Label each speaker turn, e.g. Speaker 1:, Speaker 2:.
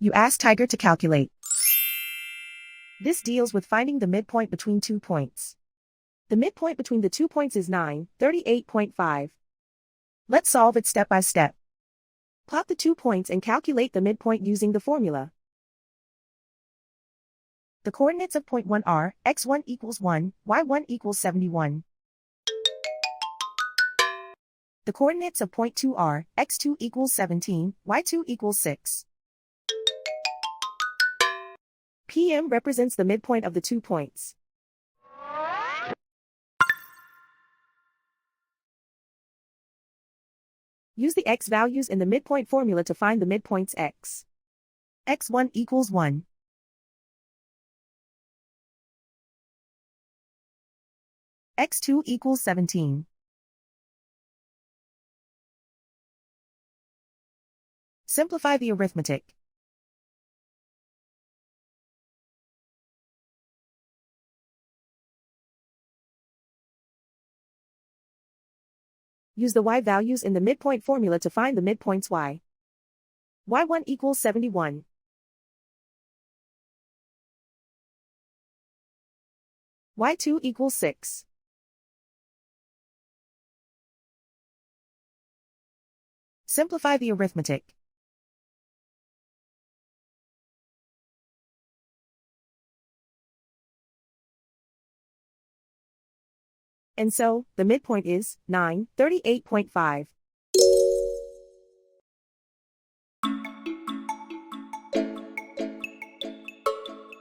Speaker 1: You ask Tiger to calculate. This deals with finding the midpoint between 2 points. The midpoint between the 2 points is 938.5. Let's solve it step by step. Plot the 2 points and calculate the midpoint using the formula. The coordinates of point 1 are x1 equals 1, y1 equals 71. The coordinates of point 2 are x2 equals 17, y2 equals 6. PM represents the midpoint of the 2 points. Use the x values in the midpoint formula to find the midpoints x. x1 equals 1. x2 equals 17. Simplify the arithmetic. Use the y values in the midpoint formula to find the midpoints y. y1 equals 71. y2 equals 6. Simplify the arithmetic. And so, the midpoint is 938.5.